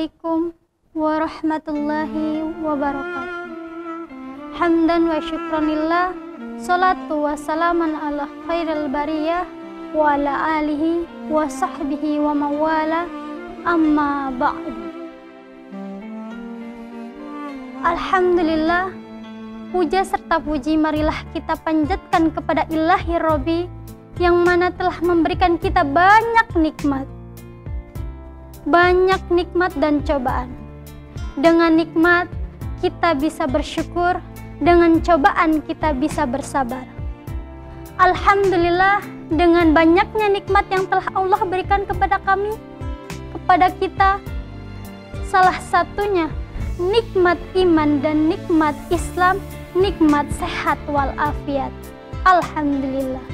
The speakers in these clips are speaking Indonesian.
Assalamualaikum warahmatullahi wabarakatuh. Hamdan wa syukranillah, salatu wa salaman ala khairil bariyah wa ala alihi wa sahbihi wa mawala, amma ba'du. Alhamdulillah, puja serta puji marilah kita panjatkan kepada Ilahi Robbi yang mana telah memberikan kita banyak nikmat dan cobaan. Dengan nikmat kita bisa bersyukur, dengan cobaan kita bisa bersabar. Alhamdulillah, dengan banyaknya nikmat yang telah Allah berikan kepada kami, kepada kita, salah satunya nikmat iman dan nikmat Islam, nikmat sehat walafiat. Alhamdulillah.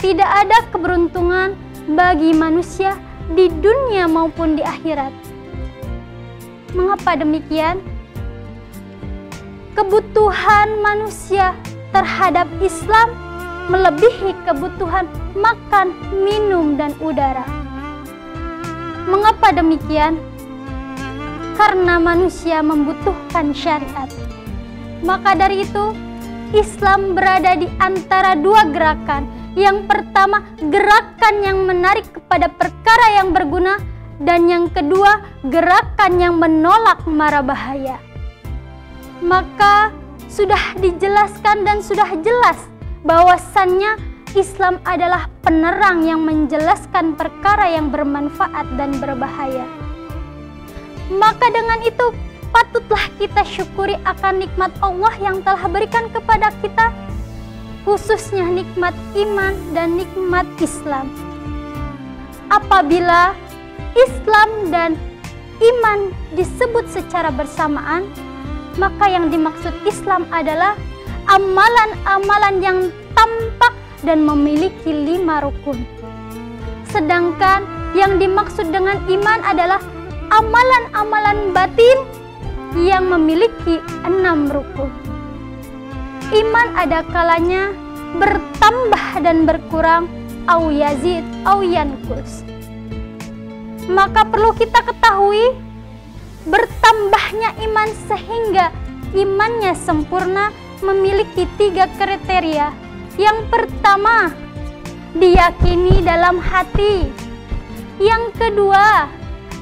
Tidak ada keberuntungan bagi manusia di dunia maupun di akhirat. Mengapa demikian? Kebutuhan manusia terhadap Islam melebihi kebutuhan makan, minum, dan udara. Mengapa demikian? Karena manusia membutuhkan syariat. Maka dari itu, Islam berada di antara dua gerakan. Yang pertama, gerakan yang menarik kepada perkara yang berguna, dan yang kedua, gerakan yang menolak mara bahaya. Maka sudah dijelaskan dan sudah jelas bahwasannya Islam adalah penerang yang menjelaskan perkara yang bermanfaat dan berbahaya. Maka dengan itu patutlah kita syukuri akan nikmat Allah yang telah berikan kepada kita, khususnya nikmat iman dan nikmat Islam. Apabila Islam dan iman disebut secara bersamaan, maka yang dimaksud Islam adalah amalan-amalan yang tampak dan memiliki 5 rukun. Sedangkan yang dimaksud dengan iman adalah amalan-amalan batin yang memiliki 6 rukun. Iman ada kalanya bertambah dan berkurang, au yazid au yanqus. Maka perlu kita ketahui, bertambahnya iman sehingga imannya sempurna memiliki 3 kriteria. Yang pertama, diyakini dalam hati. Yang kedua,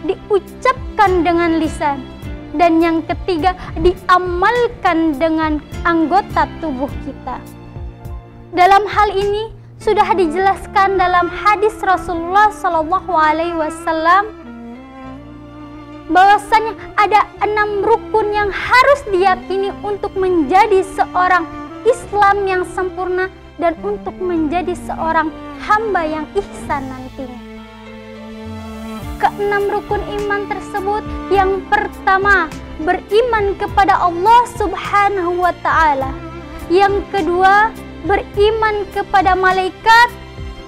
diucapkan dengan lisan. Dan yang ketiga, diamalkan dengan anggota tubuh kita. Dalam hal ini sudah dijelaskan dalam hadis Rasulullah SAW bahwasanya ada 6 rukun yang harus diyakini untuk menjadi seorang Islam yang sempurna dan untuk menjadi seorang hamba yang ihsan nantinya. Ke-6 rukun iman tersebut, yang pertama, beriman kepada Allah Subhanahu wa Ta'ala. Yang kedua, beriman kepada malaikat.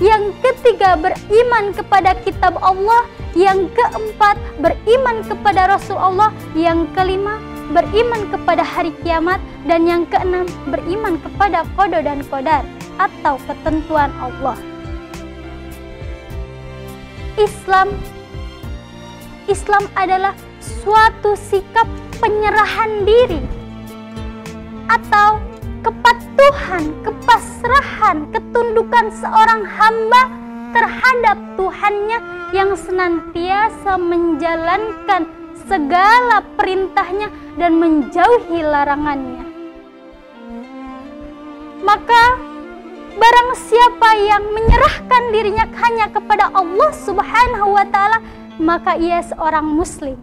Yang ketiga, beriman kepada kitab Allah. Yang keempat, beriman kepada Rasul Allah. Yang kelima, beriman kepada hari kiamat. Dan yang keenam, beriman kepada qada dan qadar atau ketentuan Allah. Islam adalah suatu sikap penyerahan diri atau kepatuhan, kepasrahan, ketundukan seorang hamba terhadap Tuhannya yang senantiasa menjalankan segala perintahnya dan menjauhi larangannya. Maka barang siapa yang menyerahkan dirinya hanya kepada Allah Subhanahu wa Ta'ala, maka ia seorang muslim.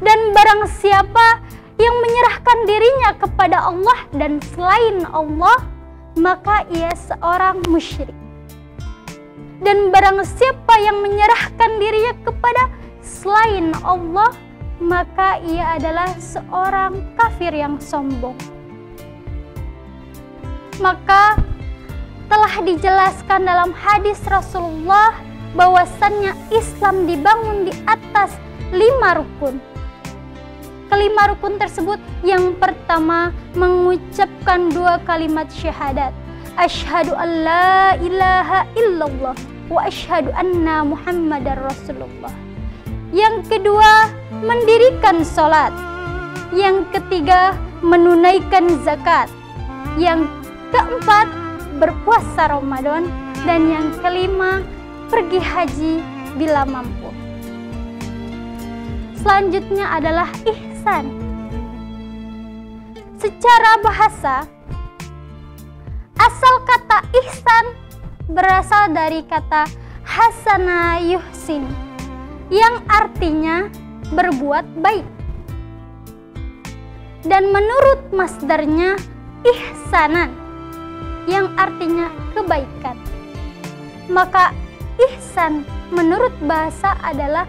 Dan barang siapa yang menyerahkan dirinya kepada Allah dan selain Allah, maka ia seorang musyrik. Dan barang siapa yang menyerahkan dirinya kepada selain Allah, maka ia adalah seorang kafir yang sombong. Maka telah dijelaskan dalam hadis Rasulullah bahwasannya Islam dibangun di atas 5 rukun. Kelima rukun tersebut, yang pertama, mengucapkan 2 kalimat syahadat. Asyhadu an la ilaha illallah wa asyhadu anna Muhammadar Rasulullah. Yang kedua, mendirikan sholat. Yang ketiga, menunaikan zakat. Yang keempat, berpuasa Ramadan. Dan yang kelima, pergi haji bila mampu. Selanjutnya adalah ihsan. Secara bahasa, asal kata ihsan berasal dari kata hasana yuhsin, yang artinya berbuat baik. Dan menurut masdarnya ihsanan, yang artinya kebaikan. Maka ihsan menurut bahasa adalah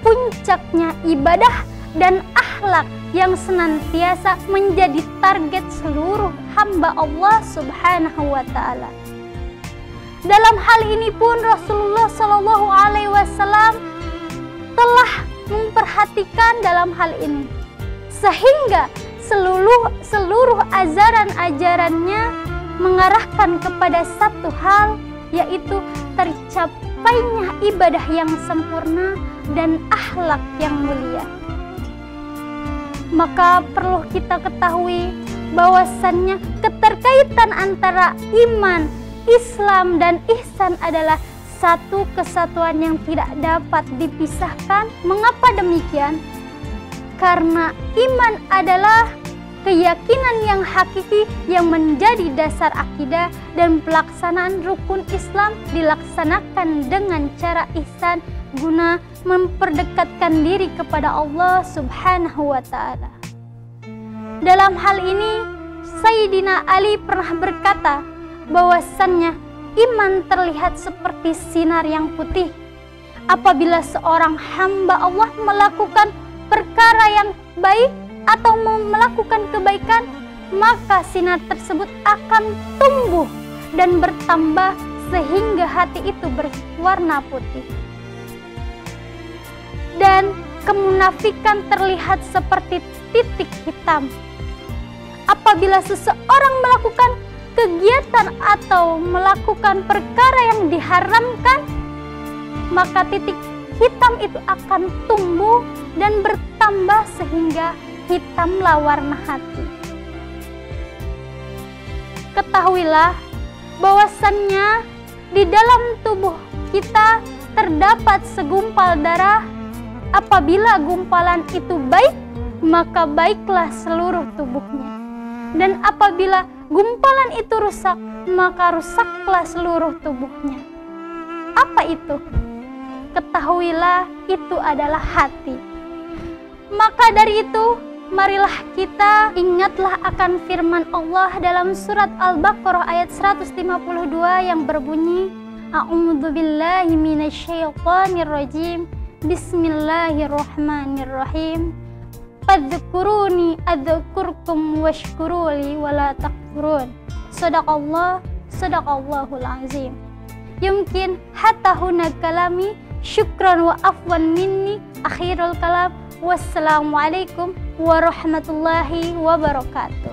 puncaknya ibadah dan akhlak yang senantiasa menjadi target seluruh hamba Allah Subhanahu wa Ta'ala. Dalam hal ini pun Rasulullah Shallallahu Alaihi Wasallam telah memperhatikan dalam hal ini, sehingga seluruh ajaran-ajarannya mengarahkan kepada satu hal, yaitu tercapainya ibadah yang sempurna dan akhlak yang mulia. Maka perlu kita ketahui bahwasannya keterkaitan antara iman, Islam dan ihsan adalah satu kesatuan yang tidak dapat dipisahkan. Mengapa demikian? Karena iman adalah keyakinan yang hakiki yang menjadi dasar akidah, dan pelaksanaan rukun Islam dilaksanakan dengan cara ihsan guna memperdekatkan diri kepada Allah Subhanahu wa Ta'ala. Dalam hal ini Sayyidina Ali pernah berkata bahwasannya iman terlihat seperti sinar yang putih. Apabila seorang hamba Allah melakukan perkara yang baik atau melakukan kebaikan, maka sinar tersebut akan tumbuh dan bertambah sehingga hati itu berwarna putih. Dan kemunafikan terlihat seperti titik hitam. Apabila seseorang melakukan kegiatan atau melakukan perkara yang diharamkan, maka titik hitam itu akan tumbuh dan bertambah sehingga hitamlah warna hati. Ketahuilah bahwasannya di dalam tubuh kita terdapat segumpal darah. Apabila gumpalan itu baik, maka baiklah seluruh tubuhnya. Dan apabila gumpalan itu rusak, maka rusaklah seluruh tubuhnya. Apa itu? Ketahuilah itu adalah hati. Maka dari itu, marilah kita ingatlah akan firman Allah dalam surat Al-Baqarah ayat 152 yang berbunyi, A'udzubillahi minasyaitonirrajim, Bismillahirrahmanirrahim. Fadhkuruni adzkurkum washkuruli wala takfurun. Sadaqallahul azim. Yumkin hatta huna kalami. Syukran wa afwan minni. Akhirul kalam. Wassalamualaikum warahmatullahi wabarakatuh.